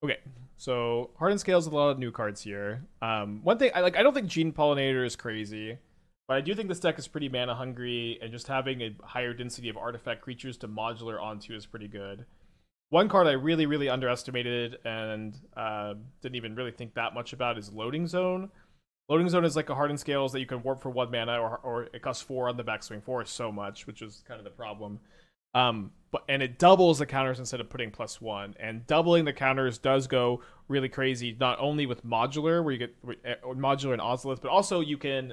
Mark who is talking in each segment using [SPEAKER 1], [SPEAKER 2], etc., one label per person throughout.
[SPEAKER 1] Okay, so Hardened scales a lot of new cards here. One thing I don't think Gene Pollinator is crazy, but I do think this deck is pretty mana hungry, and just having a higher density of artifact creatures to modular onto is pretty good. One card I really underestimated and didn't even really think that much about is Loading Zone. Loading Zone is like a Hardened Scales that you can warp for 1 mana, or it costs 4 on the backswing for so much, which is kind of the problem. But and it doubles the counters instead of putting +1. And doubling the counters does go really crazy, not only with modular, where you get modular and Ozolith, but also you can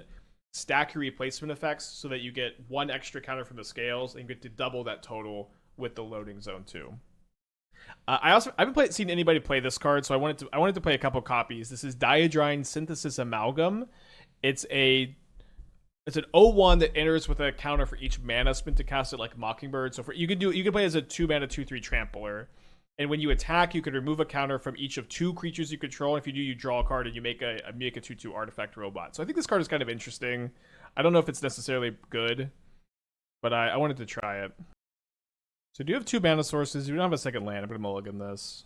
[SPEAKER 1] stack your replacement effects so that you get one extra counter from the scales and you get to double that total with the Loading Zone too. I haven't seen anybody play this card, so I wanted to play a couple copies. This is Diadrine Synthesis Amalgam. It's a it's an 0-1 that enters with a counter for each mana spent to cast it like Mockingbird. So you can play as a 2 mana 2/3 trampler. And when you attack, you can remove a counter from each of 2 creatures you control. And if you do, you draw a card and you make a 2/2 artifact robot. So I think this card is kind of interesting. I don't know if it's necessarily good, but I wanted to try it. So do you have 2 mana sources? You don't have a second land. I'm gonna mulligan this.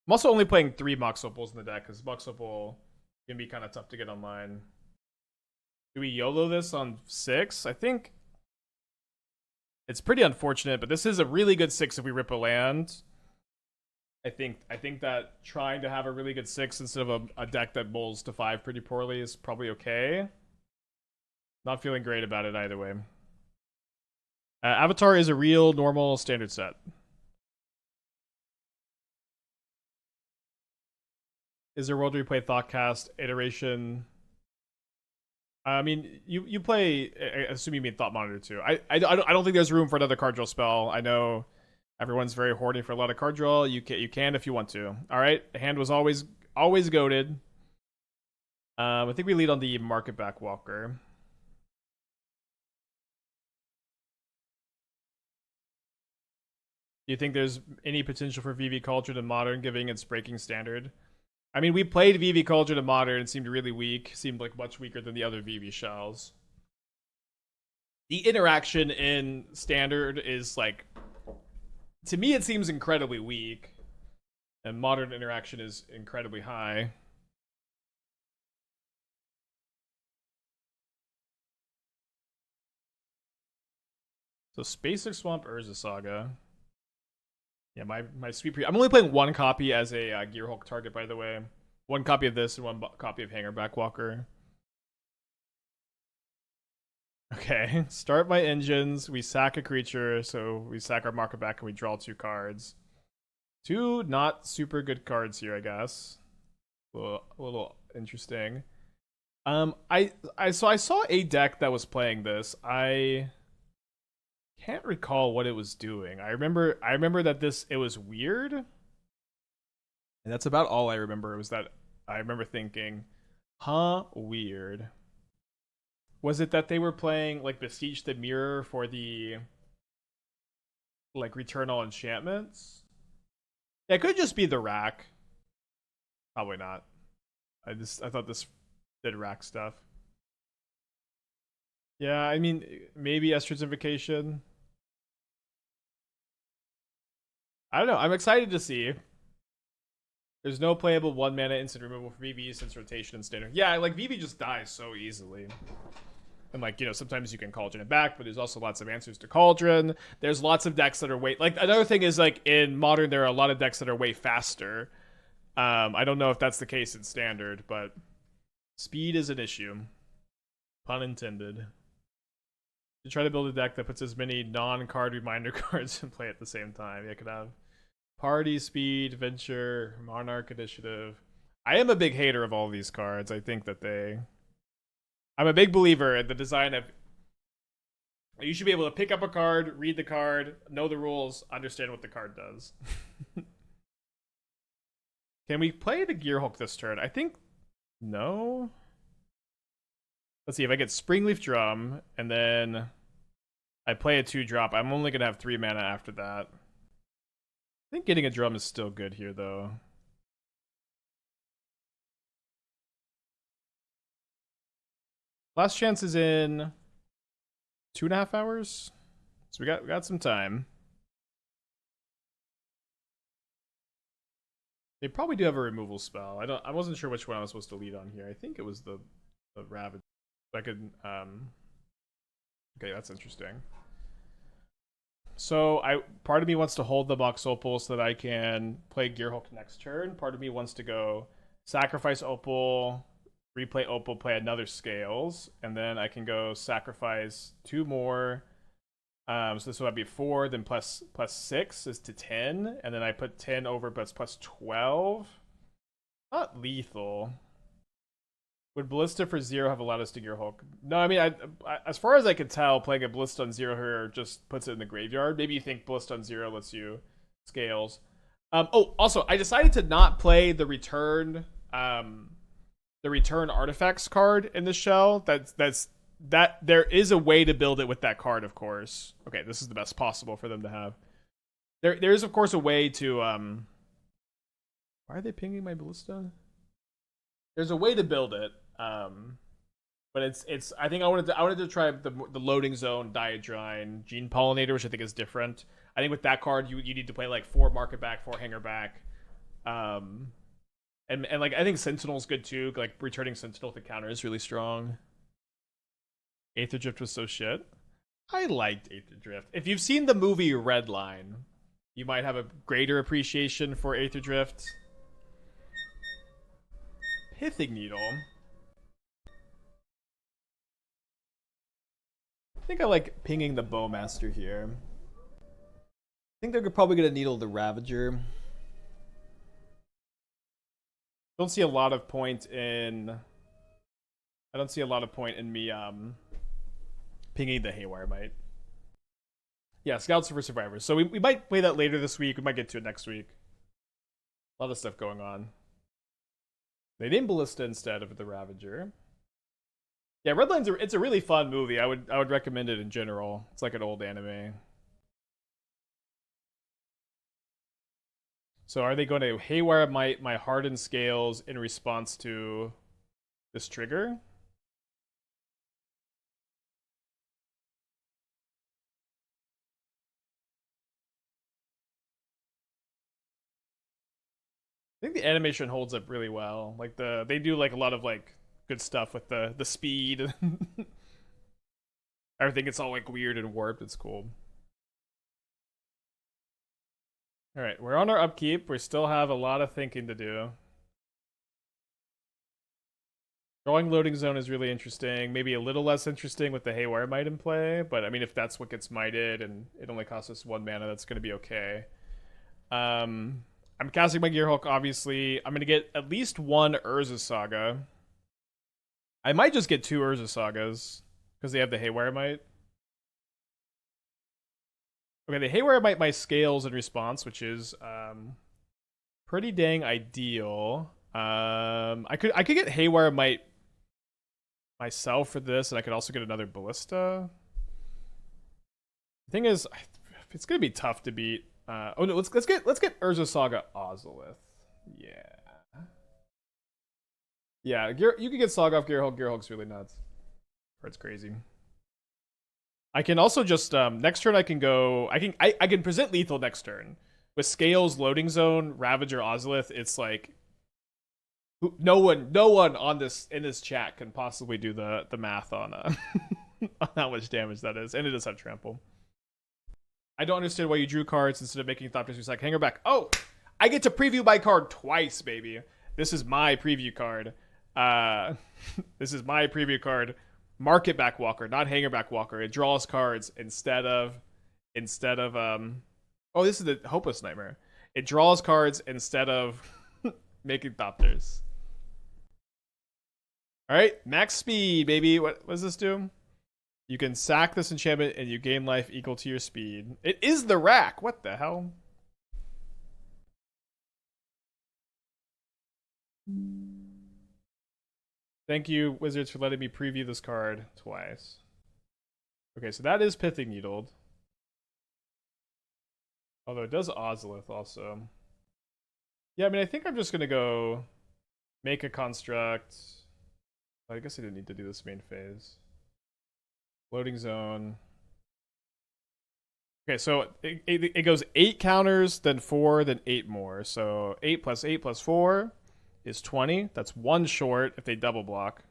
[SPEAKER 1] I'm also only playing 3 Mox Opals in the deck because Mox Opal can be kind of tough to get online. Do we YOLO this on 6? I think it's pretty unfortunate, but this is a really good 6 if we rip a land. I think that trying to have a really good 6 instead of a deck that bowls to 5 pretty poorly is probably okay. Not feeling great about it either way. Avatar is a real normal standard set. Is there a world where you play Thoughtcast iteration? I mean, you play. I assume you mean Thought Monitor too. I don't think there's room for another card draw spell. I know everyone's very horny for a lot of card draw. You can if you want to. All right, the hand was always goaded. I think we lead on the Market Back Walker. Do you think there's any potential for VV Cauldron in Modern, giving its breaking standard? I mean, we played VV Cauldron in Modern and seemed really weak. Seemed like much weaker than the other VV shells. The interaction in Standard is like, to me, it seems incredibly weak. And Modern interaction is incredibly high. So Spacek Swamp Urza Saga. Yeah, my sweet pre. I'm only playing 1 copy as a Gearhulk target, by the way. 1 copy of this and 1 copy of Hangerback Walker. Okay, start my engines. We sack a creature, so we sack our marker back and we draw 2 cards. 2 not super good cards here, I guess. A little interesting. I saw a deck that was playing this. I can't recall what it was doing. I remember that it was weird. And that's about all I remember. It was that I remember thinking, huh, weird. Was it that they were playing like Besiege the Mirror for the like Return All Enchantments? Yeah, it could just be the rack. Probably not. I thought this did rack stuff. Yeah, I mean maybe Esther's Invocation. I don't know. I'm excited to see. There's no playable 1 mana instant removal for VV since rotation and standard. Yeah, like VV just dies so easily. And like, sometimes you can Cauldron it back, but there's also lots of answers to Cauldron. There's lots of decks that are way like another thing is like in Modern there are a lot of decks that are way faster. I don't know if that's the case in Standard, but speed is an issue. Pun intended. To try to build a deck that puts as many non-card reminder cards in play at the same time. You could have Party, Speed, Venture, Monarch Initiative. I am a big hater of all these cards. I think that I'm a big believer in the design of. You should be able to pick up a card, read the card, know the rules, understand what the card does. Can we play the Gearhulk this turn? I think no. Let's see if I get Springleaf Drum and then I play a 2-drop. I'm only gonna have 3 mana after that. I think getting a drum is still good here though. Last chance is in 2.5 hours. So we got some time. They probably do have a removal spell. I wasn't sure which one I was supposed to lead on here. I think it was the Ravage. I could okay, that's interesting. So I part of me wants to hold the Mox Opal so that I can play Gearhulk next turn. Part of me wants to go sacrifice Opal, replay Opal, play another Scales, and then I can go sacrifice two more. So this would be 4, then plus 6 is to 10, and then I put 10 over, but it's plus 12. Not lethal. Would Ballista for 0 have allowed us to Gearhulk? No, I mean, as far as I can tell, playing a Ballista on 0 here just puts it in the graveyard. Maybe you think Ballista on 0 lets you Scales. Oh, also, I decided to not play the return artifacts card in the shell. That there is a way to build it with that card, of course. Okay, this is the best possible for them to have. There is, of course, a way to why are they pinging my Ballista? There's a way to build it. But it's I think I wanted to try the loading zone Diadrine Gene Pollinator, which I think is different. I think with that card you need to play like 4 market back, 4 hanger back. And like I think Sentinel's good too. Like returning Sentinel to counter is really strong. Aether Drift was so shit. I liked Aether Drift. If you've seen the movie Redline, you might have a greater appreciation for Aether Drift. Pithing Needle. I think I like pinging the Bowmaster here. I think they're probably going to needle the Ravager. Don't see a lot of point in... I don't see a lot of point in me pinging the Haywire Mite. Yeah, Scouts for Survivors. So we might play that later this week. We might get to it next week. A lot of stuff going on. They named Ballista instead of the Ravager. Yeah, Redline's it's a really fun movie. I would recommend it in general. It's like an old anime. So are they going to Haywire my Hardened Scales in response to this trigger? I think the animation holds up really well. Like they do like a lot of like good stuff with the speed. Everything gets all like weird and warped. It's cool. All right, we're on our upkeep. We still have a lot of thinking to do. Drawing loading zone is really interesting. Maybe a little less interesting with the Haywire Might in play, but I mean, if that's what gets mited and it only costs us 1 mana, that's going to be okay. I'm casting my Gearhulk, obviously. I'm going to get at least 1 Urza Saga. I might just get 2 Urza Sagas because they have the Haywire Might. Okay, the Haywire Might my Scales in response, which is pretty dang ideal. I could get Haywire Might myself for this, and I could also get another Ballista. The thing is, it's gonna be tough to beat. Oh no, let's get Urza Saga Ozolith. Yeah, you can get Saga off Gearhulk. Gearhulk's really nuts. Or it's crazy. I can also just next turn I can go. I can present lethal next turn with Scales, Loading Zone, Ravager, Ozolith. It's like no one on this in this chat can possibly do the math on on how much damage that is, and it does have trample. I don't understand why you drew cards instead of making Thopters Recycle Hanger back. Oh, I get to preview my card twice, baby. This is my preview card. This is my preview card. Market back Walker, not Hanger back Walker. It draws cards instead of oh, this is the Hopeless Nightmare. It draws cards instead of making Thopters. All right, max speed, baby. What does this do? You can sack this enchantment and you gain life equal to your speed. It is the rack. What the hell? Thank you, Wizards, for letting me preview this card twice. Okay, so that is Pithing Needled. Although it does Ozolith also. Yeah, I mean, I think I'm just going to go make a construct. I guess I didn't need to do this main phase. Loading zone. Okay, so it goes 8 counters, then 4, then 8 more. So 8 plus 8 plus 4 is 20. That's 1 short if they double block.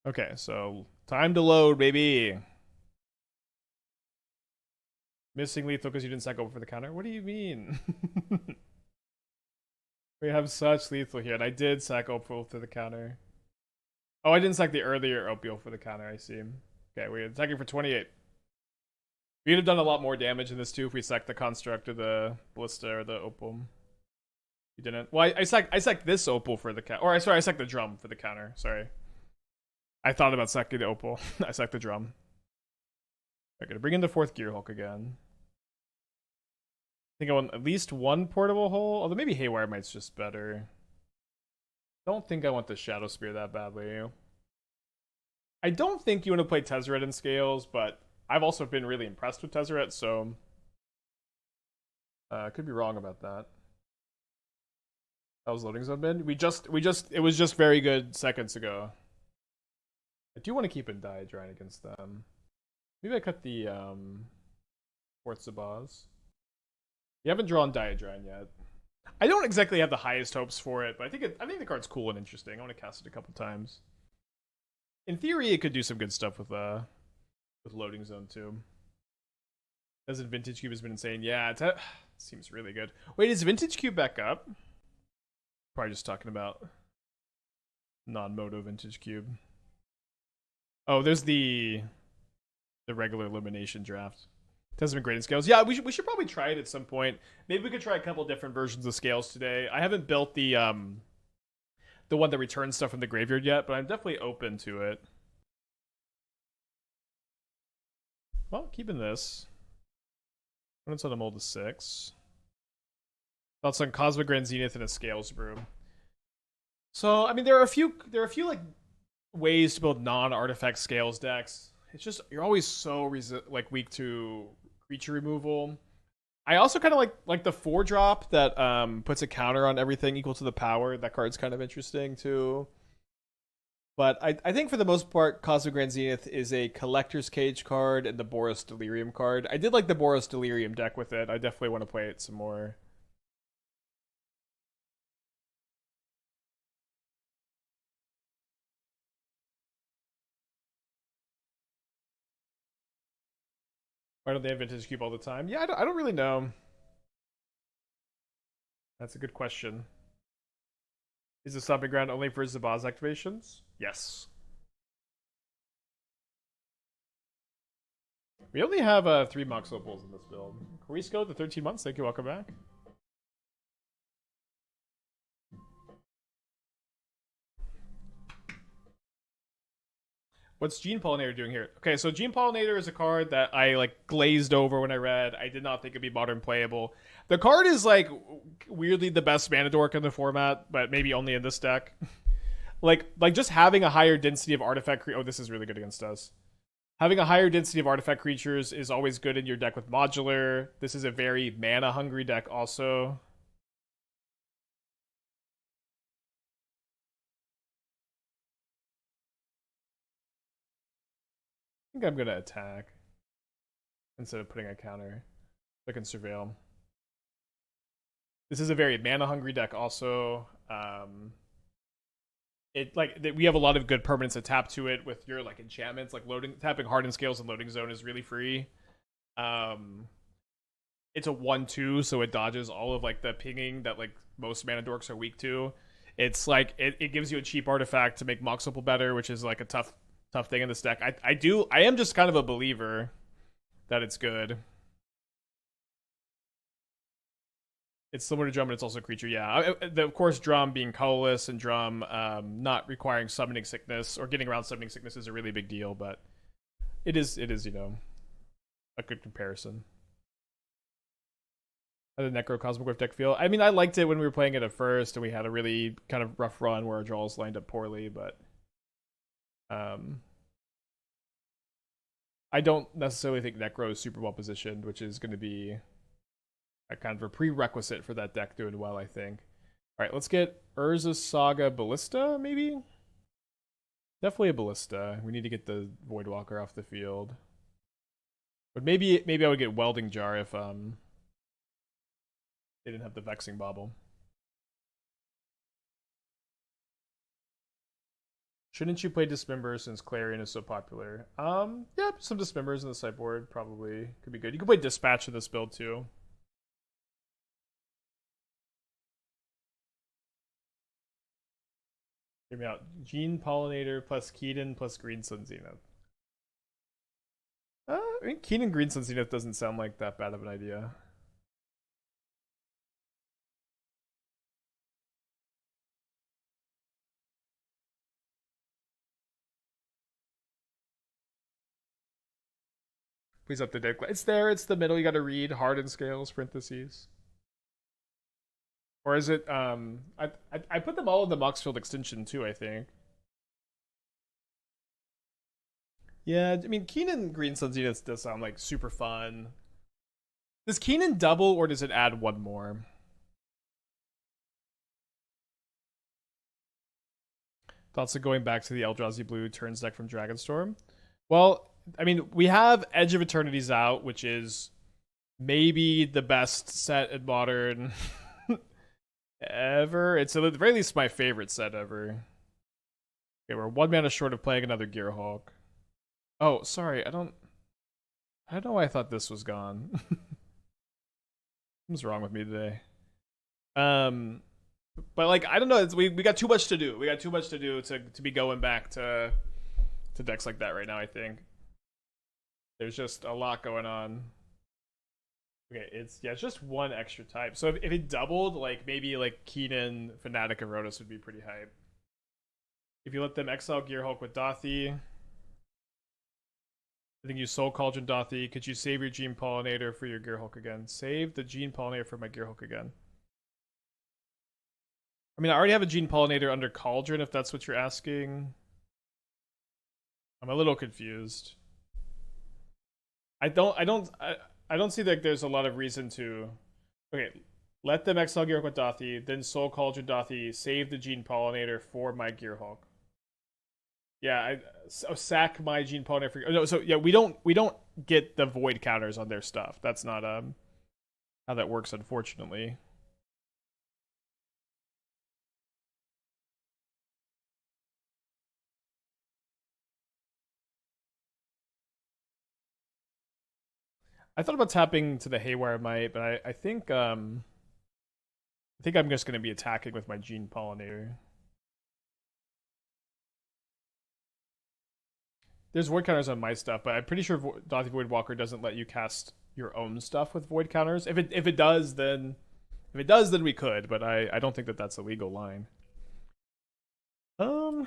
[SPEAKER 1] Okay, so time to load, baby. Missing lethal because you didn't sack over for the counter? What do you mean? We have such lethal here, and I did sack Opal for the counter. Oh, I didn't sack the earlier Opal for the counter, I see. Okay, we're attacking for 28. We'd have done a lot more damage in this too if we sacked the Construct or the Ballista or the Opal. You didn't? Well, I sacked this Opal for the counter. Or, sorry, I sacked the Drum for the counter. Sorry. I thought about sacking the Opal. I sacked the Drum. I'm gonna bring in the 4th Gear Hulk again. I think I want at least 1 portable hole. Although maybe Haywire Might's just better. Don't think I want the Shadow Spear that badly. I don't think you want to play Tezzeret in Scales, but I've also been really impressed with Tezzeret, so I could be wrong about that. That was loading zone mid. It was just very good seconds ago. I do want to keep in Diadrine against them. Maybe I cut the 4th Zabaz. You haven't drawn Diadrine yet. I don't exactly have the highest hopes for it, but I think the card's cool and interesting. I want to cast it a couple times. In theory, it could do some good stuff with loading zone too. Doesn't Vintage Cube has been insane? Yeah, it seems really good. Wait, is Vintage Cube back up? Probably just talking about non-moto Vintage Cube. Oh, there's the regular elimination draft. It hasn't been great in Scales. Yeah, we should probably try it at some point. Maybe we could try a couple different versions of Scales today. I haven't built the one that returns stuff from the graveyard yet, but I'm definitely open to it. Well, keeping this. What's on a mold of 6? Thoughts on Cosmic Grand Zenith and a Scales Brew. So, I mean, there are a few like ways to build non-artifact Scales decks. It's just you're always so weak to creature removal. I also kind of like the 4-drop that puts a counter on everything equal to the power. That card's kind of interesting too. But I think for the most part, Cosmic Grand Zenith is a Collector's Cage card and the Boros Delirium card. I did like the Boros Delirium deck with it. I definitely want to play it some more. Why don't they have Vintage Cube all the time? Yeah, I don't really know. That's a good question. Is the stomping ground only for Zabaz activations? Yes. We only have 3 Mox Opals in this build. Carisco, the 13 months. Thank you. Welcome back. What's Gene Pollinator doing here? Okay, so Gene Pollinator is a card that I like glazed over when I read. I did not think it'd be modern playable. The card is like weirdly the best mana dork in the format, but maybe only in this deck. like just having a higher density of artifact. Oh, this is really good against us. Having a higher density of artifact creatures is always good in your deck with modular. This is a very mana hungry deck also. I think I'm gonna attack instead of putting a counter. I can surveil. This is a very mana hungry deck also. We have a lot of good permanents to tap to it with your like enchantments, like tapping Hardened Scales and Loading Zone is really free. It's a 1/2, so it dodges all of like the pinging that like most mana dorks are weak to. It's like it gives you a cheap artifact to make Mox Opal better, which is like a tough thing in this deck. I am just kind of a believer that it's good. It's similar to Drum, but it's also a creature. Yeah, of course, Drum being colorless and Drum not requiring Summoning Sickness or getting around Summoning Sickness is a really big deal, but it is a good comparison. How did Necro Cosmic Whip deck feel? I mean, I liked it when we were playing it at first, and we had a really kind of rough run where our draws lined up poorly, but I don't necessarily think Necro is super well positioned, which is going to be a kind of a prerequisite for that deck doing well, I think. All right, let's get Urza Saga Ballista, maybe? I Definitely a ballista. We need to get the Voidwalker off the field. But maybe I would get Welding Jar if they didn't have the Vexing Bauble. Shouldn't you play Dismember since Clarion is so popular? Yeah, some Dismembers in the sideboard probably could be good. You can play Dispatch in this build too. Hear me out. Gene Pollinator plus Keaton plus Green Sun Zenith. I mean, Keaton Green Sun Zenith doesn't sound like that bad of an idea. Please up the deck. It's there. It's the middle. You got to read Hardened scales parentheses. Or is it? I put them all in the Moxfield extension too. I think. Yeah, I mean, Keenan Green Sun Zenith does sound like super fun. Does Keenan double or does it add one more? Thoughts of going back to the Eldrazi Blue turns deck from Dragonstorm? Well, I mean, we have Edge of Eternities out, which is maybe the best set in Modern ever. It's at the very least my favorite set ever. Okay, we're 1 mana short of playing another Gearhulk. Oh, sorry, I don't know why I thought this was gone. What's wrong with me today? But like I don't know, we got too much to do. We got too much to do to be going back to decks like that right now, I think. There's just a lot going on. Okay, it's just one extra type. So if it doubled, like maybe like Keenan, Fnatic, and Rotos would be pretty hype. If you let them exile Gearhulk with Dothi, I think you Soul Cauldron Dothi. Could you save your Gene Pollinator for your Gearhulk again? Save the Gene Pollinator for my Gearhulk again. I mean, I already have a Gene Pollinator under Cauldron, if that's what you're asking. I'm a little confused. I don't see that there's a lot of reason to. Okay, let them exile Gearhulk with Dothi, then Soul Cauldron Dothi, save the Gene Pollinator for my Gearhulk. Yeah, sack my Gene Pollinator for. No, so yeah, we don't get the void counters on their stuff. That's not how that works, unfortunately. I thought about tapping to the Haywire Might, but I think I'm just gonna be attacking with my Gene Pollinator. There's void counters on my stuff, but I'm pretty sure Dothi Voidwalker doesn't let you cast your own stuff with void counters. If it does, then we could, but I don't think that that's a legal line. I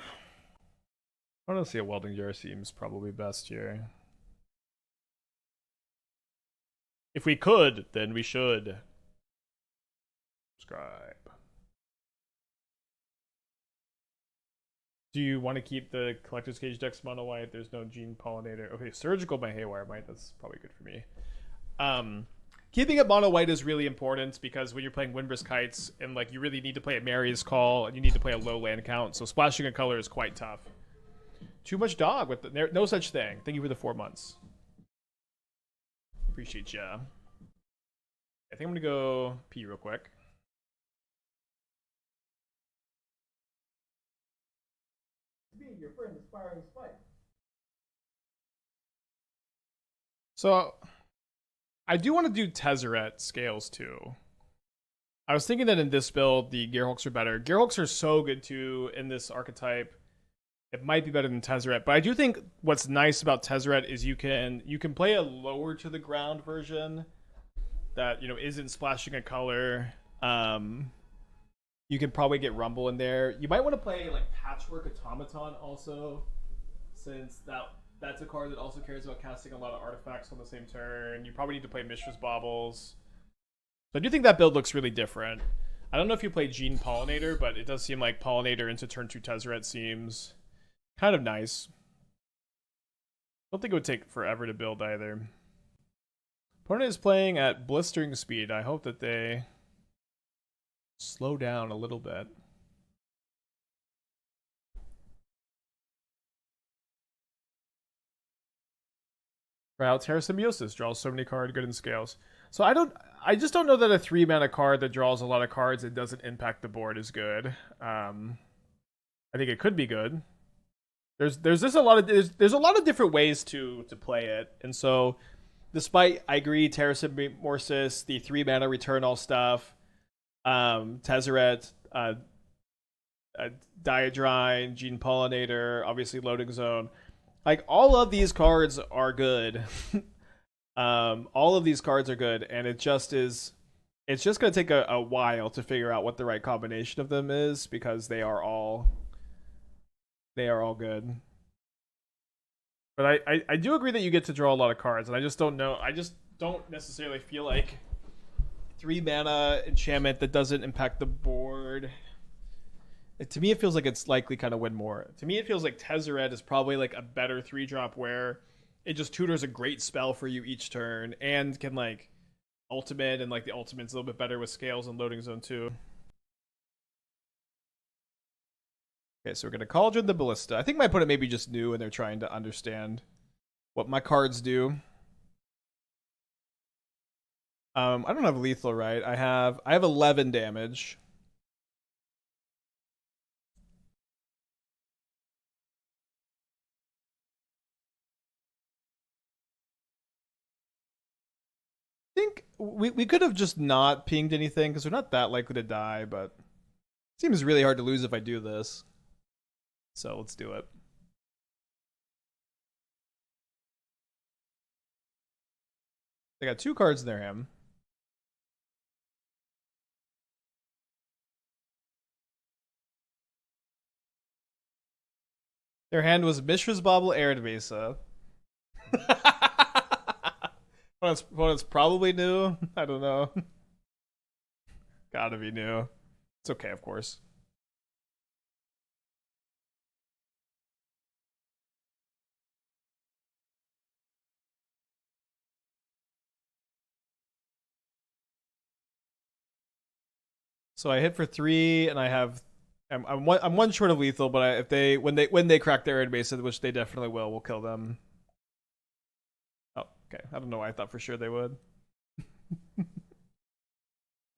[SPEAKER 1] don't see a Welding Jar seems probably best here. If we could, then we should. Subscribe. Do you want to keep the Collector's Cage decks mono white? There's no Gene Pollinator. Okay, Surgical by Haywire Might. That's probably good for me. Keeping it mono white is really important because when you're playing Windbrisk Heights and like you really need to play a Mary's Call and you need to play a low land count, so splashing a color is quite tough. Too much dog with no such thing. Thank you for the 4 months. Appreciate ya. I think I'm gonna go pee real quick. Your friend aspiring spike. So I do want to do Tezzeret scales too. I was thinking that in this build the Gearhulks are better. Gearhulks are so good too in this archetype. It might be better than Tezzeret, but I do think what's nice about Tezzeret is you can play a lower to the ground version that isn't splashing a color. You can probably get Rumble in there. You might want to play like Patchwork Automaton also, since that's a card that also cares about casting a lot of artifacts on the same turn. You probably need to play Mishra's Baubles. So I do think that build looks really different. I don't know if you play Gene Pollinator, but it does seem like Pollinator into turn 2 Tezzeret seems kind of nice. I don't think it would take forever to build either. Opponent is playing at blistering speed. I hope that they slow down a little bit. Route Terra Symbiosis draws so many cards, good in scales. So I just don't know that a 3-mana card that draws a lot of cards and doesn't impact the board is good. I think it could be good. There's just a lot of there's a lot of different ways to play it, and so despite I agree Terra Symbiosis, the 3-mana return all stuff, Tezzeret, Diadrine, Gene Pollinator, obviously Loading Zone. Like all of these cards are good. All of these cards are good, and it just is. It's just gonna take a while to figure out what the right combination of them is because they are all good. But I do agree that you get to draw a lot of cards, and I just don't know. I just don't necessarily feel like 3-mana enchantment that doesn't impact the board. To me, it feels like it's likely kind of win more. To me, it feels like Tezzeret is probably like a better 3-drop where it just tutors a great spell for you each turn and can like ultimate, and like the ultimate's a little bit better with scales and loading zone too. Okay, so we're gonna Cauldron the Ballista. I think my opponent may be just new and they're trying to understand what my cards do. I don't have lethal, right? I have 11 damage. I think we could have just not pinged anything because we're not that likely to die, but it seems really hard to lose if I do this. So let's do it. They got 2 cards in their hand. Their hand was Mishra's Bauble, Arid Mesa. Opponent's probably new. I don't know. Gotta be new. It's okay, of course. So I hit for 3, and I have I'm one short of lethal, but if they when they crack their Arid Mesa, which they definitely will, we'll kill them. Oh, okay. I don't know why I thought for sure they would.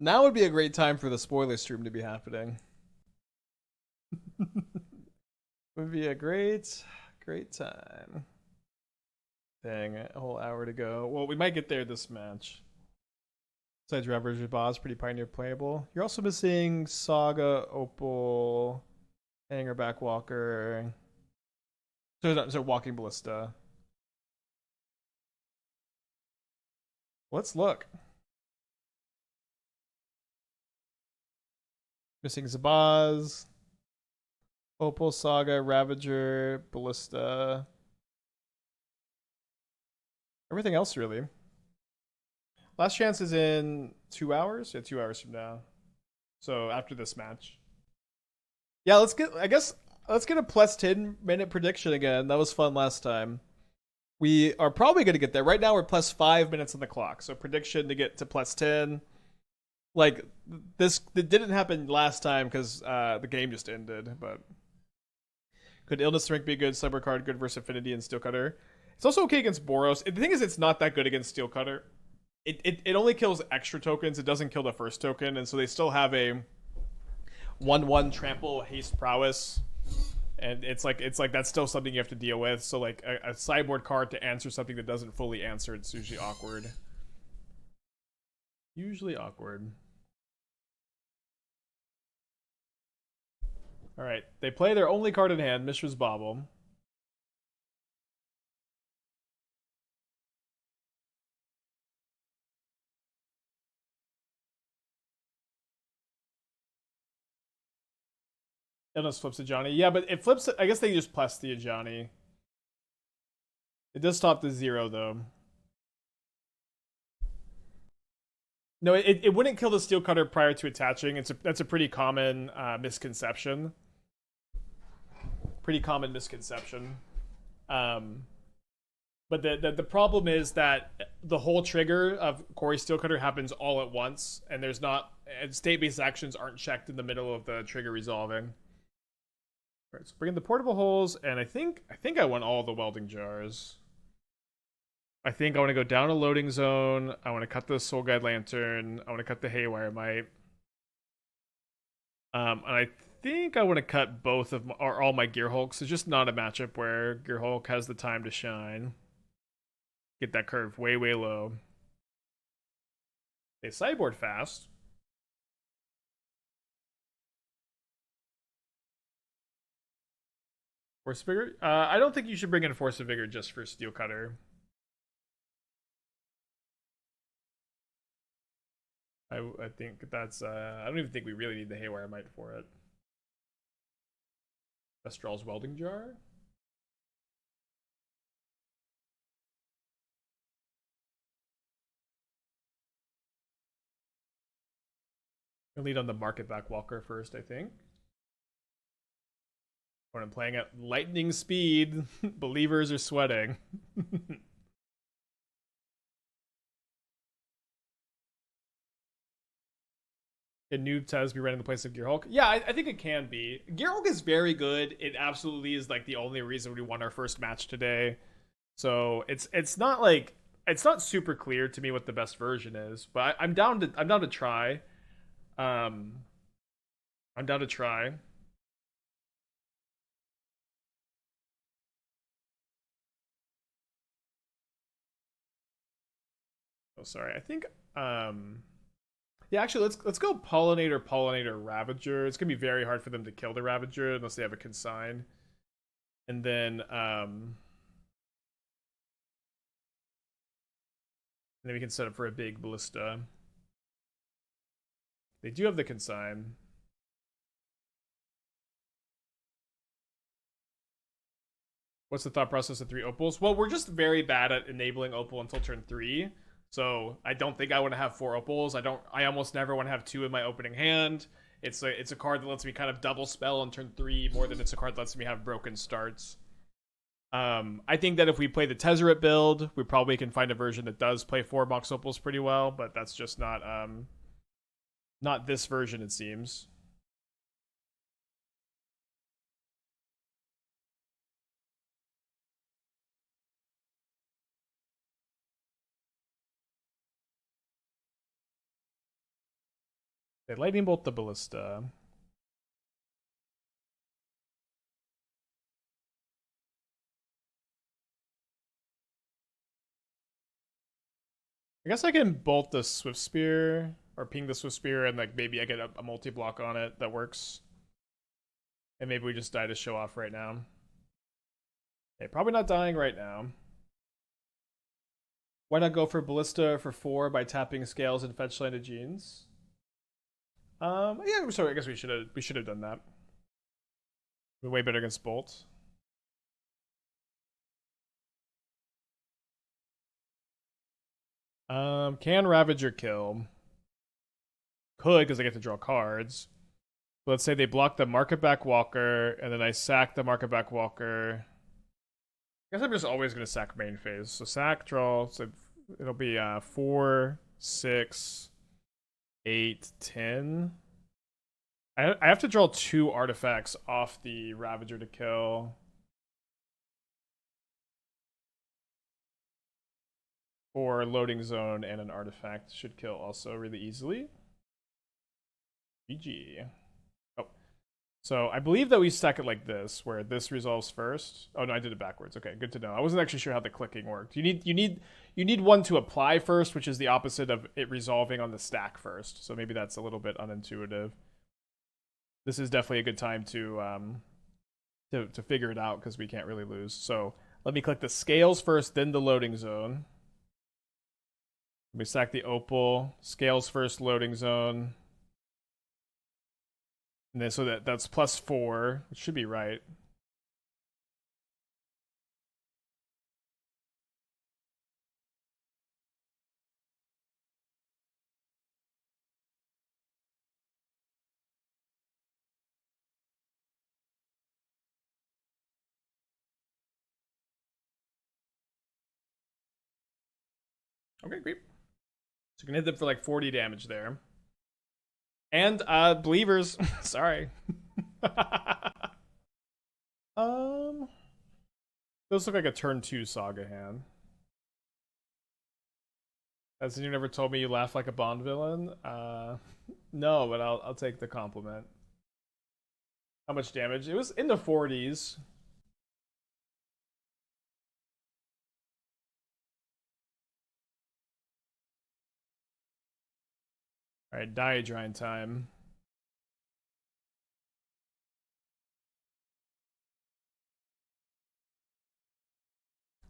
[SPEAKER 1] Now would be a great time for the spoiler stream to be happening. Would be a great time. Dang, a whole hour to go. Well, we might get there this match. Besides Ravage Boss, pretty Pioneer playable. You're also missing Saga, Opal, Hanger Backwalker. So Walking Ballista. Let's look. Missing Zabaz, Opal, Saga, Ravager, Ballista. Everything else, really. Last chance is in 2 hours? Yeah, 2 hours from now. So after this match. Yeah, let's get a plus 10-minute prediction again. That was fun last time. We are probably going to get there. Right now we're plus 5 minutes on the clock. So prediction to get to plus 10. Like, this it didn't happen last time because the game just ended, but could Illness Rank be good? Cyber card good versus Affinity and Steelcutter. It's also okay against Boros. The thing is, it's not that good against Steelcutter. It only kills extra tokens. It doesn't kill the first token, and so they still have a 1/1 trample haste prowess, and it's like that's still something you have to deal with. So like a sideboard card to answer something that doesn't fully answer, it's usually awkward. All right, they play their only card in hand, Mishra's Bauble. Illness flips to Johnny. Yeah, but it flips. I guess they just plus the Johnny. It does stop the 0 though. No, it wouldn't kill the Steelcutter prior to attaching. That's a pretty common misconception. Pretty common misconception. But the problem is that the whole trigger of Corey Steelcutter happens all at once, and there's not state-based actions aren't checked in the middle of the trigger resolving. All right, so bring in the portable holes, and I think I want all the welding jars. I think I want to go down a loading zone. I want to cut the Soul Guide Lantern. I want to cut the Haywire Might. And I think I want to cut both of my, or all my Gear Hulks. It's just not a matchup where Gear Hulk has the time to shine. Get that curve way, way low. They sideboard fast. Force of Vigor? I don't think you should bring in Force of Vigor just for Steel Cutter. I think that's I don't even think we really need the Haywire Might for it. Astral's Welding Jar. I'll lead on the Market Back Walker first, I think. When I'm playing at lightning speed, believers are sweating. Can Noob Tez be running the place of Gear Hulk? Yeah, I think it can be. Gear Hulk is very good. It absolutely is like the only reason we won our first match today. So it's not like it's not super clear to me what the best version is, but I'm down to try. Um, I'm down to try. Oh, sorry. I think yeah, actually let's go Pollinator Ravager. It's gonna be very hard for them to kill the Ravager unless they have a consign. And then we can set up for a big ballista. They do have the consign. What's the thought process of 3 opals? Well, we're just very bad at enabling opal until turn 3. So I don't think I want to have 4 opals. I almost never want to have 2 in my opening hand. It's a card that lets me kind of double spell on turn 3 more than it's a card that lets me have broken starts. I think that if we play the Tezzeret build, we probably can find a version that does play 4 Mox Opals pretty well, but that's just not this version, it seems. They lightning bolt the ballista. I guess I can bolt the Swift Spear or ping the Swift Spear and like maybe I get a multi block on it that works. And maybe we just die to show off right now. Okay, probably not dying right now. Why not go for Ballista for 4 by tapping Scales and fetch landed Genes? Yeah, so I guess we should have done that. We're way better against Bolt. Can Ravager kill? Could, because I get to draw cards. Let's say they block the Market Back Walker, and then I sack the Market Back Walker. I guess I'm just always going to sack main phase. So sack, draw, so it'll be 4, 6, 8, 10. I have to draw 2 artifacts off the Ravager to kill. Or loading zone and an artifact should kill also really easily. GG. Oh. So I believe that we stack it like this, where this resolves first. Oh no, I did it backwards. Okay, good to know. I wasn't actually sure how the clicking worked. You need one to apply first, which is the opposite of it resolving on the stack first. So maybe that's a little bit unintuitive. This is definitely a good time to figure it out because we can't really lose. So let me click the scales first, then the loading zone. We stack the opal, scales first, loading zone. And then so that's +4, which should be right. Okay, great. So you can hit them for like 40 damage there. And believers, sorry. Those look like a turn 2 saga hand. As you never told me you laugh like a Bond villain. No, but I'll take the compliment. How much damage? It was in the 40s. All right, Diadrine time.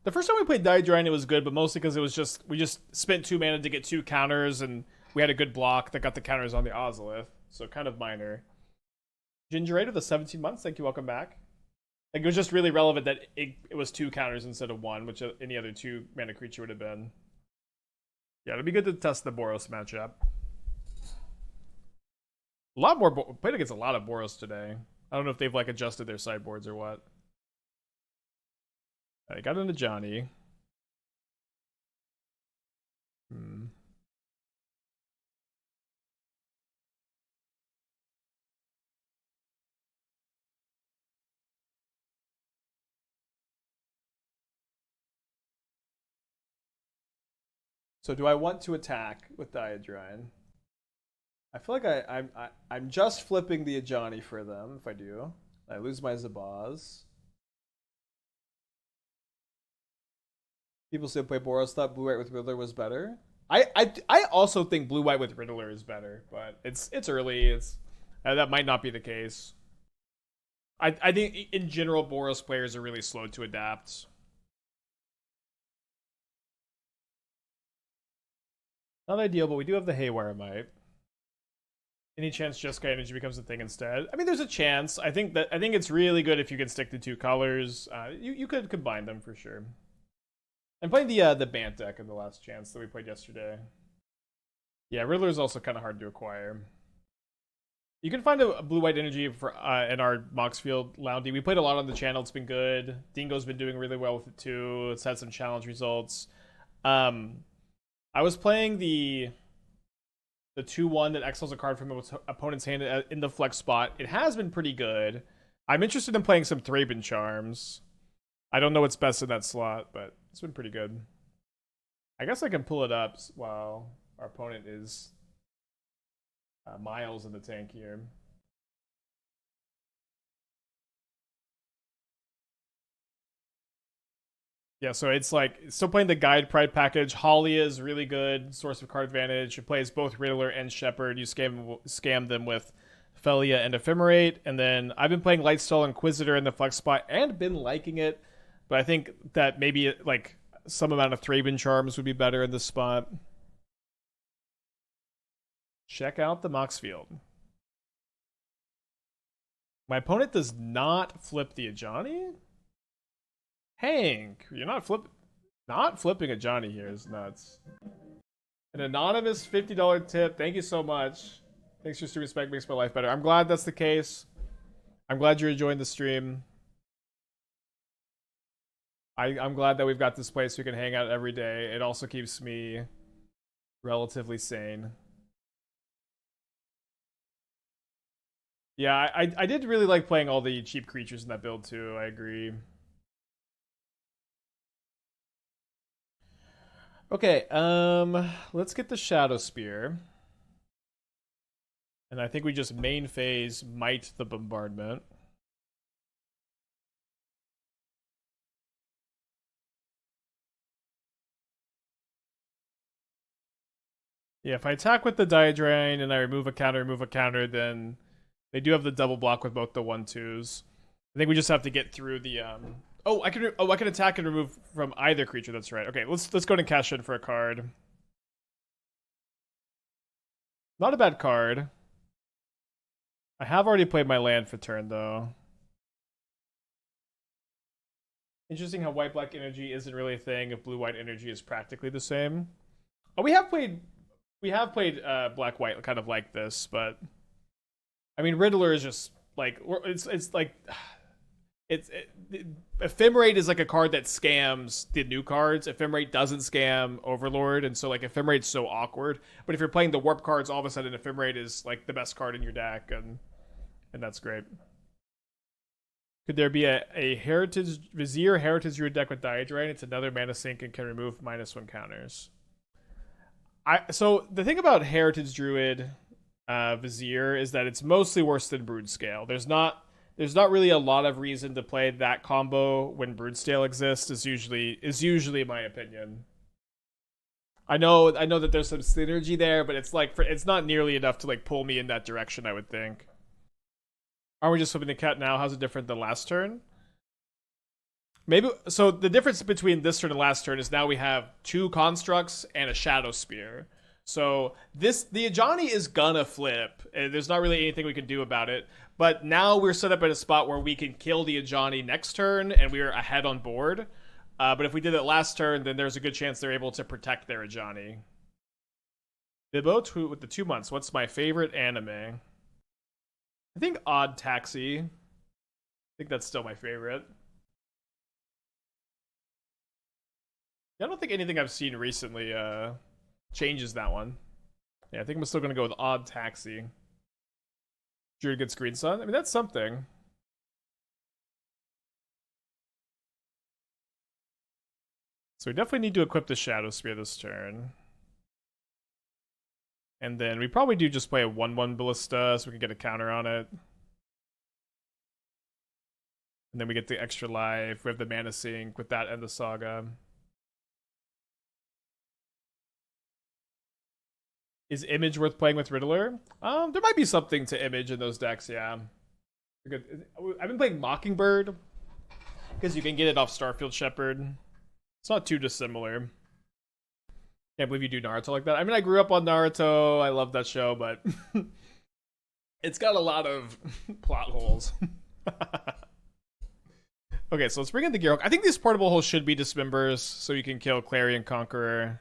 [SPEAKER 1] The first time we played Diadrine, it was good, but mostly because it was just we just spent 2 mana to get 2 counters, and we had a good block that got the counters on the Ozolith, so kind of minor. Gingerade of the 17 months, thank you, welcome back. Like, it was just really relevant that it was 2 counters instead of 1, which any other 2 mana creature would have been. Yeah, it'll be good to test the Boros matchup. A lot more played against a lot of Boros today. I don't know if they've like adjusted their sideboards or what. I got into Johnny. So do I want to attack with Diadrine? I feel like I'm just flipping the Ajani for them if I do. I lose my Zabaz. People still play Boros, thought blue white with Riddler was better. I also think blue white with Riddler is better, but it's early. It's that might not be the case. I think in general Boros players are really slow to adapt. Not ideal, but we do have the Haywire Might. Any chance Jeskai Energy becomes a thing instead? I mean, there's a chance. I think it's really good if you can stick to 2 colors. You could combine them for sure. I'm playing the Bant deck in the last chance that we played yesterday. Yeah, Riddler is also kind of hard to acquire. You can find a blue-white energy for in our Moxfield Loundy. We played a lot on the channel. It's been good. Dingo's been doing really well with it too. It's had some challenge results. I was playing the 2/1 that exiles a card from its opponent's hand in the flex spot. It has been pretty good. I'm interested in playing some Thraben Charms. I don't know what's best in that slot, but it's been pretty good. I guess I can pull it up while our opponent is miles in the tank here. Yeah, so it's like still playing the Guide Pride package. Hollia is really good source of card advantage. It plays both Riddler and Shepherd. You scam them with Felia and Ephemerate, and then I've been playing Lightstall Inquisitor in the flex spot and been liking it, but I think that maybe like some amount of Thraben Charms would be better in this spot. Check out the Moxfield. My opponent does not flip the Ajani? Hank, you're not flipping a Johnny here is nuts. An anonymous $50 tip. Thank you so much. Thanks for your respect, makes my life better. I'm glad that's the case. I'm glad you're enjoying the stream. I'm glad that we've got this place we can hang out every day. It also keeps me relatively sane. Yeah, I did really like playing all the cheap creatures in that build too. I agree. Okay, let's get the Shadow Spear. And I think we just main phase Might the Bombardment. Yeah, if I attack with the Diadrain and I remove a counter, then they do have the double block with both the 1/2s. I think we just have to get through the Oh, I can attack and remove from either creature. That's right. Okay, let's go ahead and cash in for a card. Not a bad card. I have already played my land for turn though. Interesting how white-black energy isn't really a thing if blue-white energy is practically the same. Oh, we have played black-white kind of like this, but I mean Riddler is just like it's like Ephemerate is like a card that scams the new cards. Ephemerate doesn't scam Overlord, and so like Ephemerate's so awkward. But if you're playing the warp cards, all of a sudden Ephemerate is like the best card in your deck, and that's great. Could there be a Heritage Vizier Heritage Druid deck with Diadrain? It's another mana sink and can remove -1 counters. So the thing about Heritage Druid Vizier is that it's mostly worse than Brood-Scale. There's not really a lot of reason to play that combo when Brood-Scale exists. Is usually my opinion. I know that there's some synergy there, but it's not nearly enough to like pull me in that direction, I would think. Are we just flipping the cat now? How's it different than last turn? Maybe so. The difference between this turn and last turn is now we have two constructs and a shadow spear. So the Ajani is gonna flip, and there's not really anything we can do about it. But now we're set up at a spot where we can kill the Ajani next turn, and we're ahead on board. But if we did it last turn, then there's a good chance they're able to protect their Ajani. Bibbo with the 2 months. What's my favorite anime? I think Odd Taxi. I think that's still my favorite. I don't think anything I've seen recently changes that one. Yeah, I think I'm still going to go with Odd Taxi. Drew gets Green Sun. I mean, that's something. So we definitely need to equip the Shadow Spear this turn. And then we probably do just play a 1-1 Ballista so we can get a counter on it. And then we get the extra life. We have the Mana Sink with that and the Saga. Is Image worth playing with Riddler? There might be something to Image in those decks, yeah. Good. I've been playing Mockingbird because you can get it off Starfield Shepherd. It's not too dissimilar. Can't believe you do Naruto like that. I mean, I grew up on Naruto. I love that show, but it's got a lot of plot holes. Okay, so let's bring in the Gearhulk. I think these portable holes should be Dismembers, so you can kill Clarion Conqueror.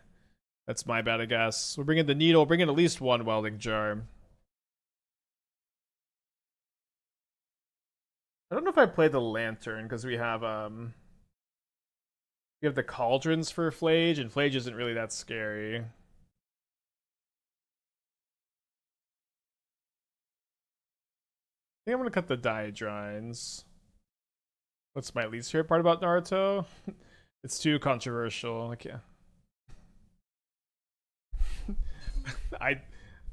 [SPEAKER 1] That's my bad, I guess. We'll bring in the Needle. Bring in at least one Welding Jar. I don't know if I play the Lantern, because we have the Cauldrons for Flage, and Flage isn't really that scary. I think I'm going to cut the Diadrines. What's my least favorite part about Naruto? It's too controversial. Like, yeah.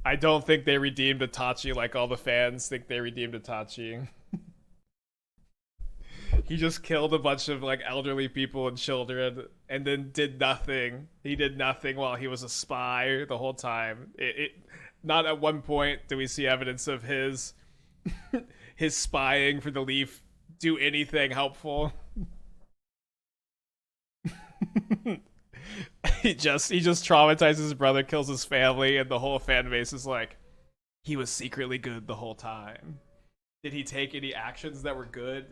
[SPEAKER 1] I don't think they redeemed Itachi like all the fans think they redeemed Itachi. He just killed a bunch of like elderly people and children and then did nothing. He did nothing while he was a spy the whole time. Not at one point do we see evidence of his his spying for the Leaf do anything helpful. He just traumatizes his brother, kills his family, and the whole fan base is like, he was secretly good the whole time. Did he take any actions that were good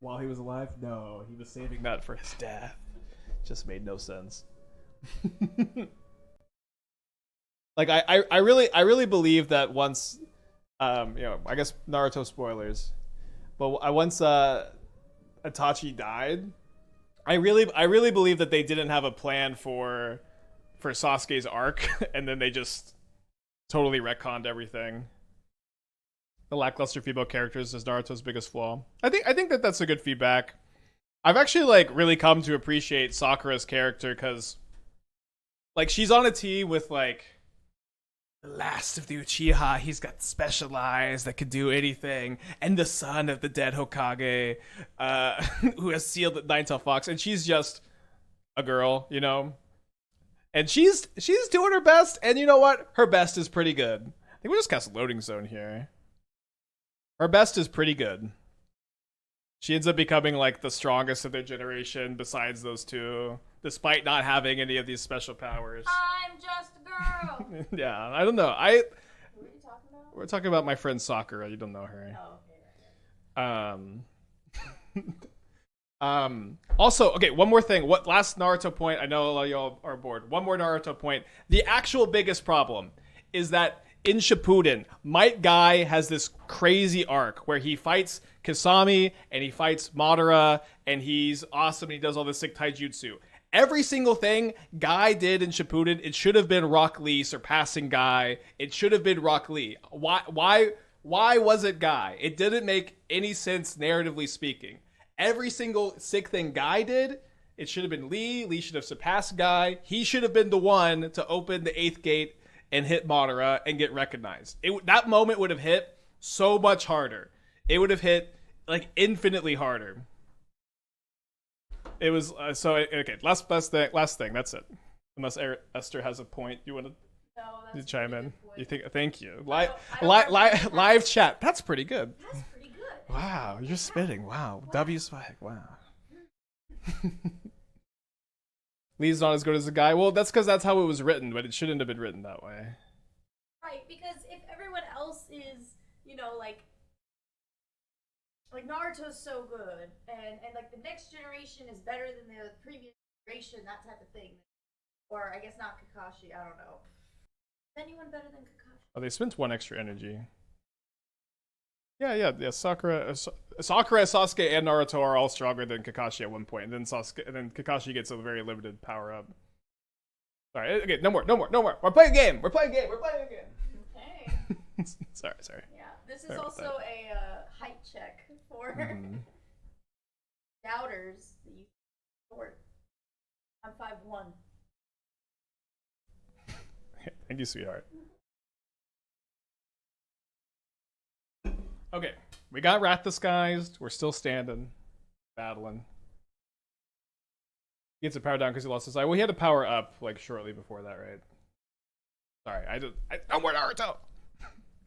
[SPEAKER 1] while he was alive? No, he was saving that for his death. Just made no sense. Like I really believe that once I guess Naruto spoilers, but once Itachi died, I really believe that they didn't have a plan for Sasuke's arc, and then they just totally retconned everything. The lackluster female characters is Naruto's biggest flaw. I think that that's a good feedback. I've actually like really come to appreciate Sakura's character because like she's on a team with like the last of the Uchiha. He's got special eyes that can do anything, and the son of the dead Hokage, who has sealed the Nine-Tailed Fox, and she's just a girl, you know. And she's doing her best, and you know what? Her best is pretty good. I think we'll just cast Loading Zone here. Her best is pretty good. She ends up becoming like the strongest of their generation besides those two, despite not having any of these special powers.
[SPEAKER 2] I'm just a girl.
[SPEAKER 1] Yeah, I don't know.
[SPEAKER 2] What are you talking about?
[SPEAKER 1] We're talking about my friend Sakura. You don't know her.
[SPEAKER 2] Oh, okay.
[SPEAKER 1] Also, okay, one more thing. What last Naruto point? I know a lot of y'all are bored. One more Naruto point. The actual biggest problem is that in Shippuden, Might Guy has this crazy arc where he fights Kasami and he fights Madara and he's awesome and he does all this sick taijutsu. Every single thing Guy did in Shippuden, it should have been Rock Lee surpassing Guy. It should have been Rock Lee. Why was it Guy? It didn't make any sense narratively speaking. Every single sick thing Guy did, It should have been Lee. Lee should have surpassed Guy. He should have been the one to open the 8th gate and hit Madara and get recognized. That moment would have hit so much harder. It would have hit like infinitely harder. It was okay. Last thing. That's it. Unless Esther has a point, you want to chime in? You think? Thank you. Live chat. That's pretty good.
[SPEAKER 2] That's pretty good.
[SPEAKER 1] Wow, you're spitting. Wow, W swag. Wow. Lee's not as good as the guy. Well, that's because that's how it was written, but it shouldn't have been written that way.
[SPEAKER 2] Right, because if everyone else is, you know, like Naruto's so good, and like the next generation is better than the previous generation, that type of thing. Or I guess not Kakashi, I don't know. Is anyone better than Kakashi?
[SPEAKER 1] Oh, they spent 1 extra energy. Yeah. Sakura, Sasuke, and Naruto are all stronger than Kakashi at one point, and then Kakashi gets a very limited power up. Sorry, okay, no more. We're playing a game.
[SPEAKER 2] Okay.
[SPEAKER 1] Sorry.
[SPEAKER 2] Yeah, this is also a height check for doubters. That you short. I'm 5'1".
[SPEAKER 1] Thank you, sweetheart. Okay, we got Wrath Disguised. We're still standing, battling. He gets a power down because he lost his eye. Well, he had a power up like shortly before that, right? Sorry, no more Naruto.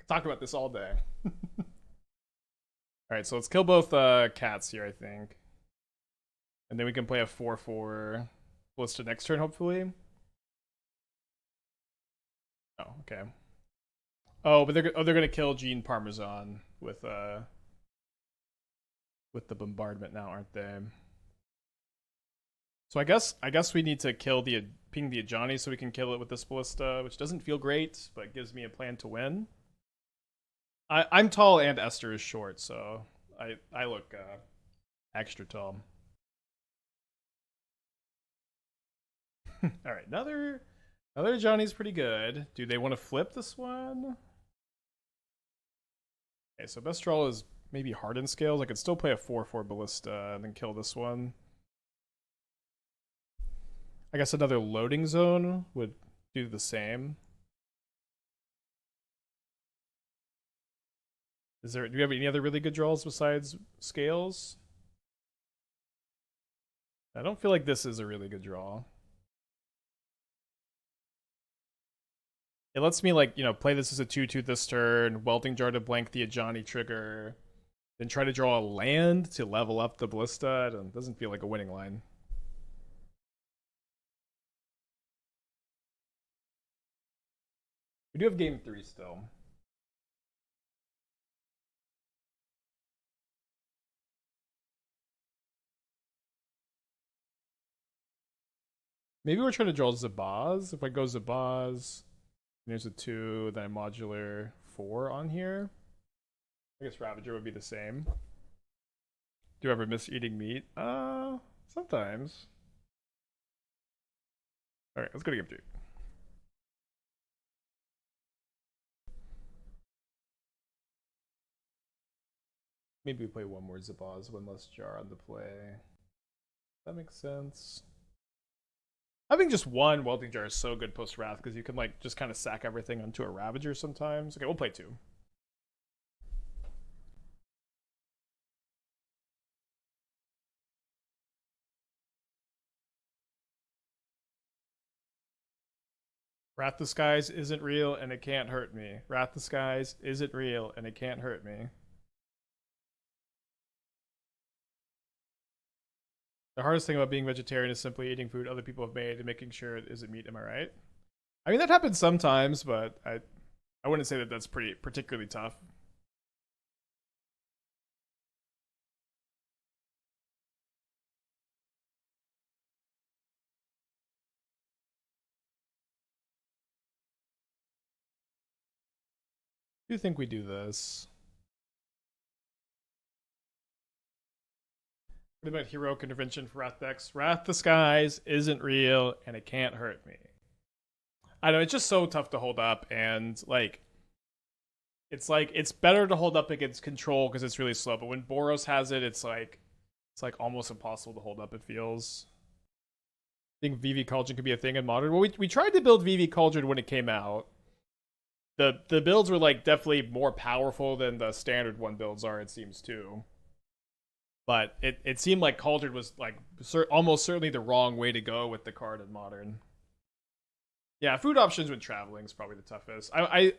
[SPEAKER 1] Talk about this all day. All right, so let's kill both cats here, I think, and then we can play a 4/4 Ballista next turn, hopefully. Oh, okay. Oh, but they're gonna kill Gene Parmesan with the bombardment now, aren't they? So I guess we need to ping the Ajani so we can kill it with this ballista, which doesn't feel great, but gives me a plan to win. I'm tall and Esther is short, so I look extra tall. All right, another Johnny's pretty good. Do they want to flip this one? Okay, so best draw is maybe Hardened scales. I could still play a 4/4 ballista and then kill this one. I guess another loading zone would do the same. Do we have any other really good draws besides scales? I don't feel like this is a really good draw. It lets me, like, you know, play this as a 2/2 this turn, Welding Jar to blank the Ajani trigger, then try to draw a land to level up the ballista. It doesn't feel like a winning line. We do have game 3 still. Maybe we're trying to draw Zabaz. If I go Zabaz, there's a 2, then a modular 4 on here. I guess Ravager would be the same. Do you ever miss eating meat? Sometimes. Alright, let's go to game 3. Maybe we play one more Zabaz, one less jar on the play. That makes sense. Having just one Welding Jar is so good post-Wrath because you can, like, just kind of sack everything onto a Ravager sometimes. Okay, we'll play 2. Wrath Disguise isn't real and it can't hurt me. Wrath Disguise isn't real and it can't hurt me. The hardest thing about being vegetarian is simply eating food other people have made and making sure it isn't meat. Am I right? I mean, that happens sometimes, but I wouldn't say that that's particularly tough. I do think we do this. What about heroic intervention for Wrath decks? Wrath Disguise isn't real and it can't hurt me. I know, it's just so tough to hold up, and like it's better to hold up against control because it's really slow, but when Boros has it, it's like almost impossible to hold up, it feels. think VV Cauldron could be a thing in Modern. Well, we tried to build VV Cauldron when it came out. The builds were like definitely more powerful than the standard one builds are, it seems too. But it seemed like Cauldron was like almost certainly the wrong way to go with the card in Modern. Yeah, food options when traveling is probably the toughest. I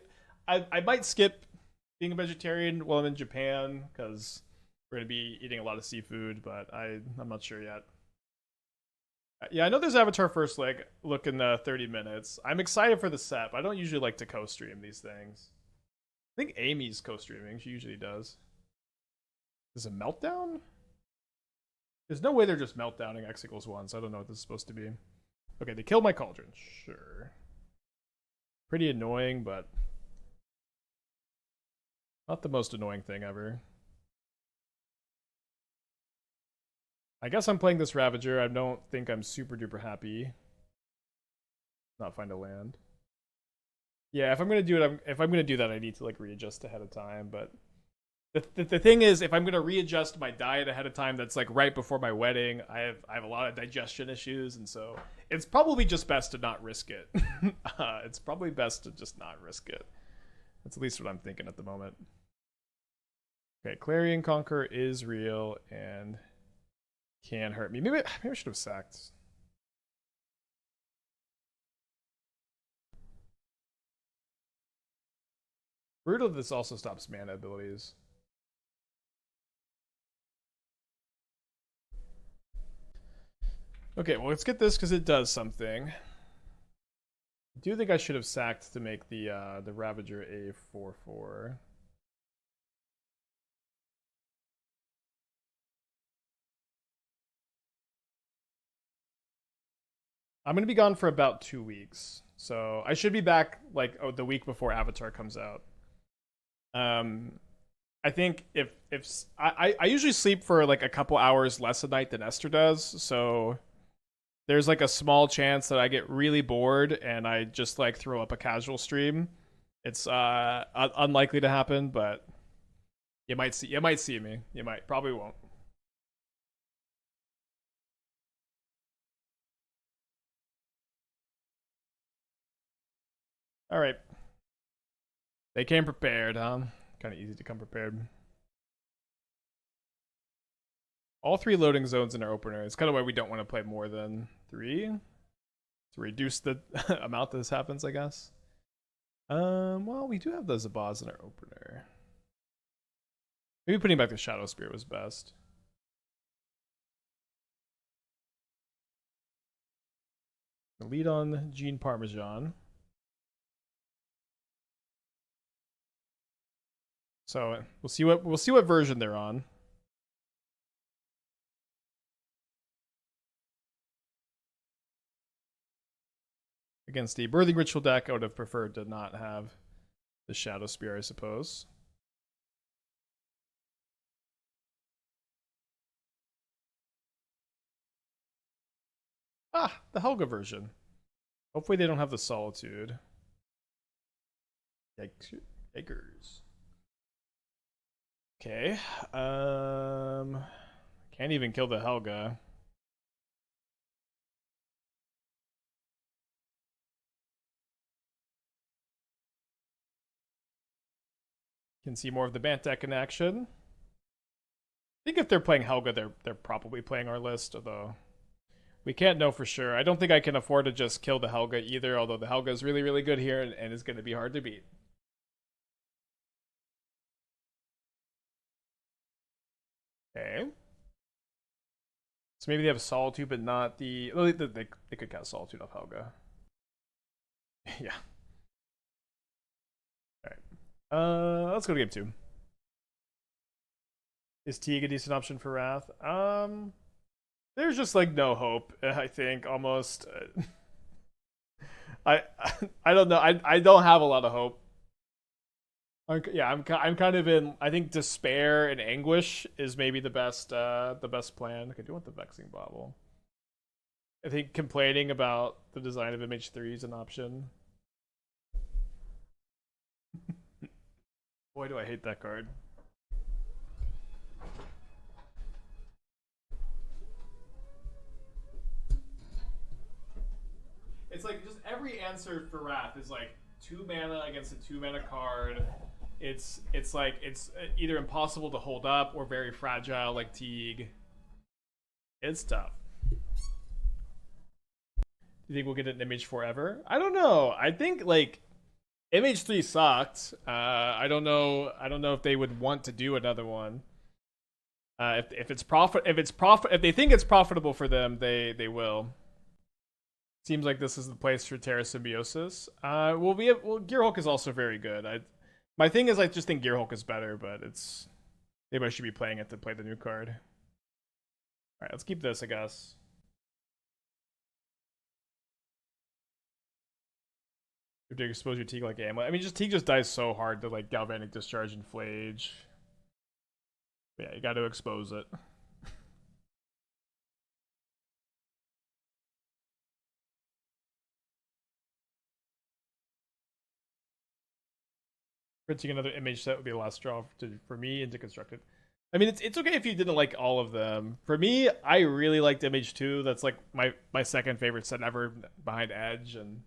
[SPEAKER 1] might skip being a vegetarian while I'm in Japan because we're gonna be eating a lot of seafood, but I'm not sure yet. Yeah, I know there's Avatar first look in 30 minutes. I'm excited for the set, but I don't usually like to co-stream these things. I think Amy's co-streaming. She usually does. Is it meltdown? There's no way they're just meltdowning X equals 1, so I don't know what this is supposed to be. Okay, they killed my cauldron. Sure. Pretty annoying, but not the most annoying thing ever. I guess I'm playing this Ravager. I don't think I'm super duper happy. Not find a land. Yeah, if I'm gonna do it, if I'm gonna do that, I need to like readjust ahead of time. But the thing is, if I'm gonna readjust my diet ahead of time, that's like right before my wedding. I have a lot of digestion issues, and so it's probably just best to not risk it. It's probably best to just not risk it. That's at least what I'm thinking at the moment. Okay, Clarion Conqueror is real and can hurt me. Maybe I should have sacked. Brutal. This also stops mana abilities. Okay, well let's get this because it does something. I do think I should have sacked to make the Ravager a 4/4. I'm gonna be gone for about 2 weeks, so I should be back like the week before Avatar comes out. I think if I usually sleep for like a couple hours less a night than Esther does, so there's like a small chance that I get really bored and I just like throw up a casual stream. It's unlikely to happen, but you might see me. You might probably won't. All right. They came prepared, huh? Kind of easy to come prepared. All 3 loading zones in our opener. It's kind of why we don't want to play more than 3 to reduce the amount that this happens, I guess. Well, we do have the Zabaz in our opener. Maybe putting back the Shadow Spear was best. Lead on Gene Parmesan. So we'll see what version they're on. Against the Birthing Ritual deck, I would have preferred to not have the Shadow Spear, I suppose. Ah, the Helga version. Hopefully they don't have the Solitude. Yikers. Okay. Can't even kill the Helga. Can see more of the Bant deck in action. I think if they're playing Helga, they're probably playing our list, although we can't know for sure. I don't think I can afford to just kill the Helga either, although the Helga is really, really good here and is going to be hard to beat. Okay. So maybe they have Solitude, but not the... Well, they could cast Solitude off Helga. Yeah. Alright. Let's go to game 2. Is Teague a decent option for Wrath? There's just like no hope, I think, almost. I I don't know. I don't have a lot of hope. I'm kind of in. I think despair and anguish is maybe the best plan. Okay, do you want the Vexing Bauble? I think complaining about the design of MH3 is an option. Boy, do I hate that card. it's like just every answer for Wrath is like 2 mana against a 2 mana card. It's like it's either impossible to hold up or very fragile like Teague. It's tough. Do you think we'll get an Image forever? I don't know. I think like MH3 sucked. I don't know. I don't know if they would want to do another one. If it's profit, if they think it's profitable for them, they will. Seems like this is the place for Terra Symbiosis. Well, Gearhulk is also very good. My thing is I just think Gearhulk is better, but it's maybe I should be playing it to play the new card. All right, let's keep this, I guess. You have to expose your Teague like Amulet. I mean, just Teague just dies so hard to like Galvanic Discharge and Flage. But yeah, you got to expose it. Printing another image set would be a last straw for me into constructed. I mean, it's okay if you didn't like all of them. For me, I really liked Image 2. That's like my second favorite set ever behind Edge, and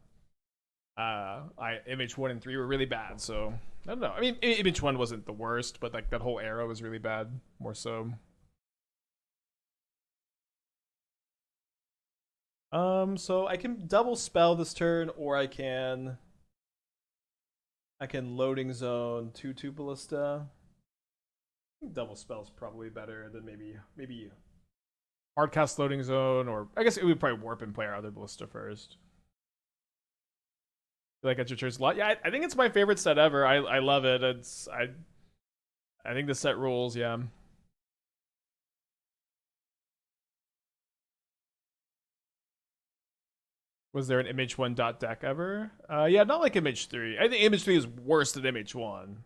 [SPEAKER 1] Image 1 and 3 were really bad. So I don't know. I mean, Image 1 wasn't the worst, but like that whole era was really bad. More so. So I can double spell this turn, or I can loading zone 2/2 ballista. I think double spell is probably better than maybe hardcast loading zone, or I guess it would probably warp and play our other ballista first. Like at your turns a lot. Yeah, I think it's my favorite set ever. I love it. I think the set rules. Yeah. Was there an Image 1 dot deck ever? Yeah, not like Image 3. I think Image 3 is worse than Image 1.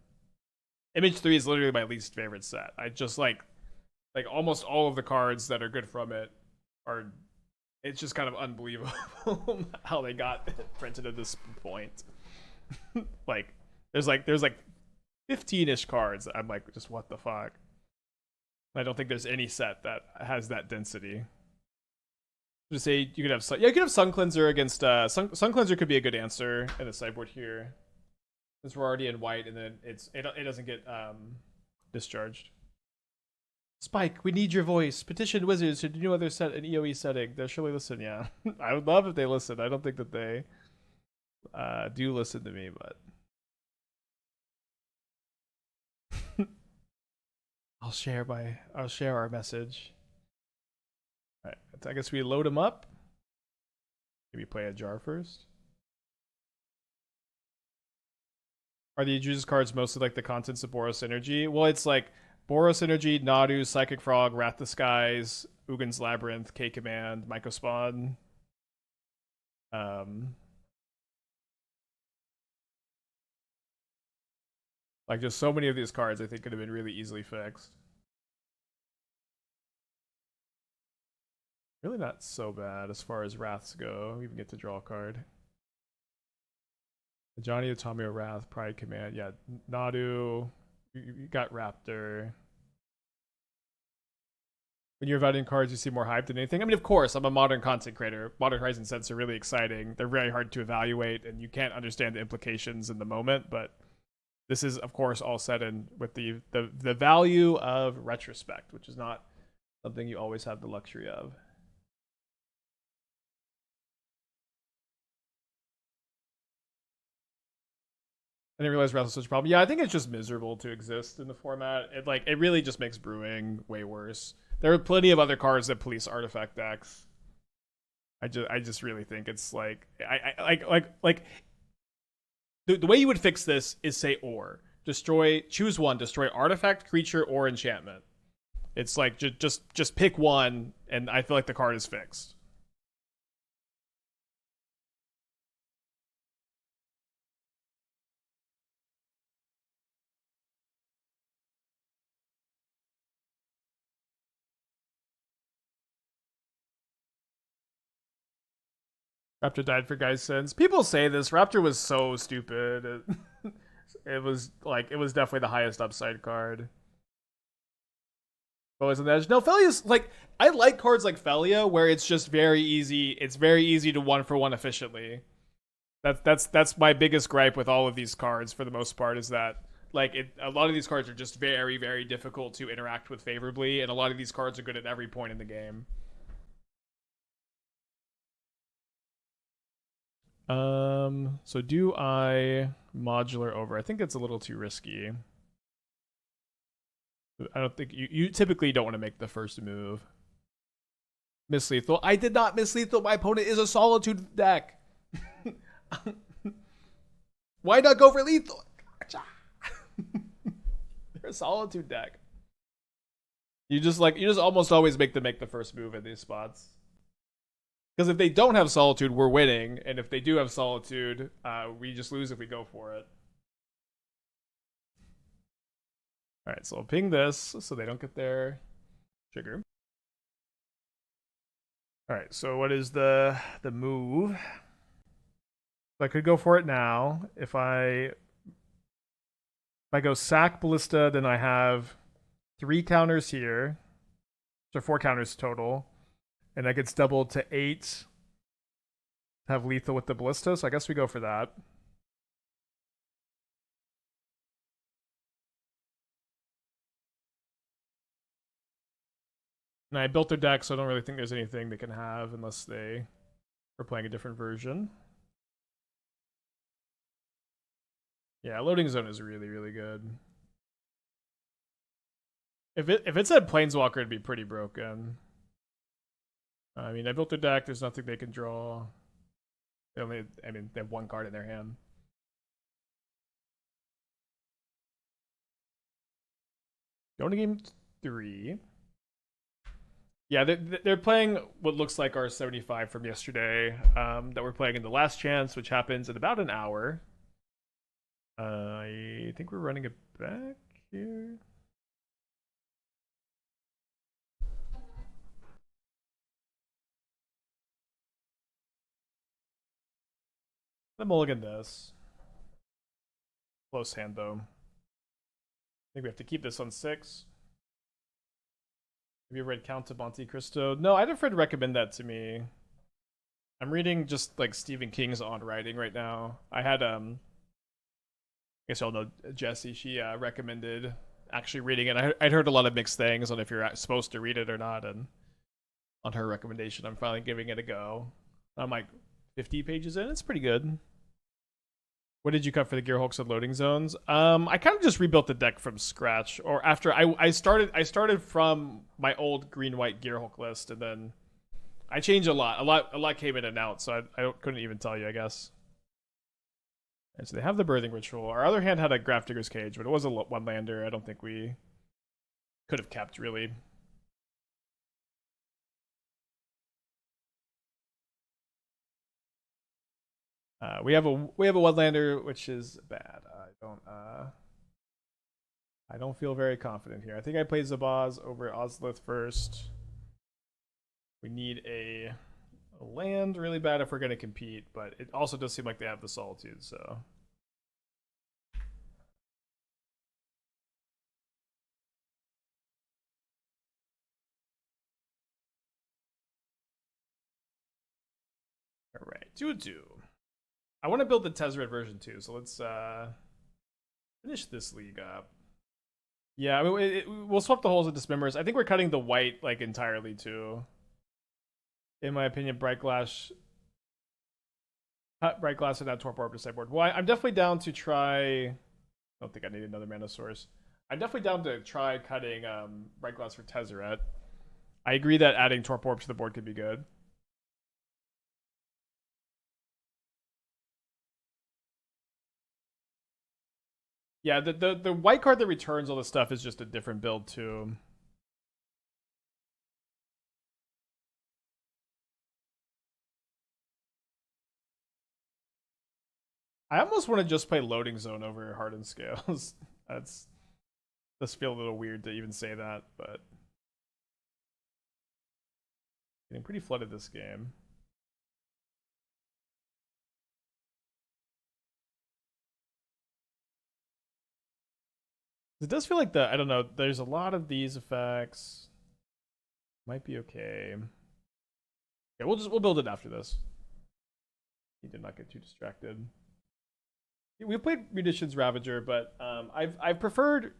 [SPEAKER 1] Image 3 is literally my least favorite set. I just like almost all of the cards that are good from it are. It's just kind of unbelievable how they got printed at this point. like there's like 15-ish cards. I'm like, just what the fuck? I don't think there's any set that has that density. Just say you could have you could have Sun Cleanser against Sun Cleanser could be a good answer in the sideboard here, since we're already in white, and then it doesn't get discharged. Spike, we need your voice. Petition Wizards to do other set an EoE setting. They'll surely listen. Yeah, I would love if they listen. I don't think that they do listen to me, but I'll share our message. All right, I guess we load them up. Maybe play a jar first. Are the Aju's cards mostly like the contents of Boros Energy? Well, it's like Boros Energy, Nadu, Psychic Frog, Wrath the Skies, Ugin's Labyrinth, K Command, Mycospawn. Like just so many of these cards I think could have been really easily fixed. Really not so bad as far as Wraths go. We even get to draw a card. Johnny Otomio Wrath, Pride Command. Yeah, Nadu. You got Raptor. When you're evaluating cards, you see more hype than anything. I mean, of course, I'm a modern content creator. Modern Horizon sets are really exciting. They're very hard to evaluate, and you can't understand the implications in the moment. But this is, of course, all set in with the value of retrospect, which is not something you always have the luxury of. I didn't realize Wrath was such a problem. Yeah, I think it's just miserable to exist in the format. It really just makes brewing way worse. There are plenty of other cards that police artifact decks. I just really think it's like the way you would fix this is say choose one, destroy artifact, creature, or enchantment. It's like just pick one, and I feel like the card is fixed. Raptor died for Guy's sins. People say this. Raptor was so stupid. It was definitely the highest upside card. Always on the edge. No, Felia's like I like cards like Felia where it's just very easy. It's very easy to one for one efficiently. That's my biggest gripe with all of these cards for the most part is that like a lot of these cards are just very difficult to interact with favorably, and a lot of these cards are good at every point in the game. So do I modular over? I think it's a little too risky. I don't think you typically don't want to make the first move. Miss lethal. I did not miss lethal. My opponent is a solitude deck. Why not go for lethal? They're a solitude deck. You just almost always make them make the first move in these spots. Because if they don't have solitude, we're winning, and if they do have solitude, we just lose if we go for it. All right, so I'll ping this so they don't get their trigger. All right, so what is the move? I could go for it now. If I go sack ballista, then I have 3 counters here. So 4 counters total. And that gets doubled to 8. Have lethal with the ballista, so I guess we go for that. And I built their deck, so I don't really think there's anything they can have unless they are playing a different version. Yeah, loading zone is really good. If it said Planeswalker, it'd be pretty broken. I mean, I built their deck. There's nothing they can draw. They have 1 card in their hand. Going to game 3. Yeah, they're playing what looks like our 75 from yesterday that we're playing in the last chance, which happens in about an hour. I think we're running it back here. I'm mulligan this. Close hand, though. I think we have to keep this on 6. Have you read Count of Monte Cristo? No, I had a friend recommend that to me. I'm reading just like Stephen King's On Writing right now. I had I guess y'all know Jessie. She recommended actually reading it. I'd heard a lot of mixed things on if you're supposed to read it or not, and on her recommendation, I'm finally giving it a go. I'm like 50 pages in. It's pretty good. What did you cut for the Gearhulks and loading zones? I kind of just rebuilt the deck from scratch, or after I started from my old green-white Gearhulk list, and then I changed a lot. A lot came in and out, so I couldn't even tell you, I guess. And so they have the Birthing Ritual. Our other hand had a Grafdigger's Cage, but it was a one-lander. I don't think we could have kept, really. We have a one-lander, which is bad. I don't feel very confident here. I think I played Zabaz over Ozlith first. We need a land really bad if we're going to compete, but it also does seem like they have the Solitude, so. All right, 2-2. I want to build the Tezzeret version too, so let's finish this league up. Yeah, we'll swap the holes into Dismembers. I think we're cutting the white like entirely too. In my opinion, Bright Glass and add Torpor to sideboard. Well, I'm definitely down to try. I don't think I need another mana source. I'm definitely down to try cutting Bright Glass for Tezzeret. I agree that adding Torpor to the board could be good. Yeah, the white card that returns all the stuff is just a different build too. I almost want to just play Loading Zone over Hardened Scales. Does feel a little weird to even say that, but getting pretty flooded this game. It does feel like I don't know, there's a lot of these effects. Might be okay. Yeah, we'll build it after this. He did not get too distracted. We played Munitions Ravager, but I've preferred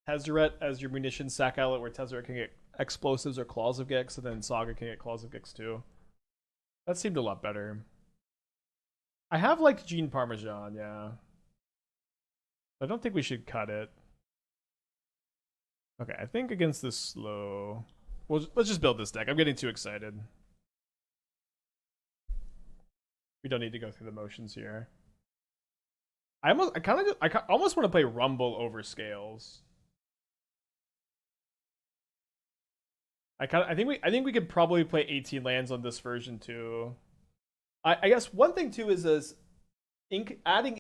[SPEAKER 1] Tezzeret as your munitions sack outlet, where Tezzeret can get explosives or Claws of Gix, and then Saga can get Claws of Gix too. That seemed a lot better. I have liked Gene Parmesan, yeah. I don't think we should cut it. Okay, I think against this slow... let's just build this deck. I'm getting too excited. We don't need to go through the motions here. I almost want to play Rumble over Scales. I think we could probably play 18 lands on this version too. I guess one thing too is adding.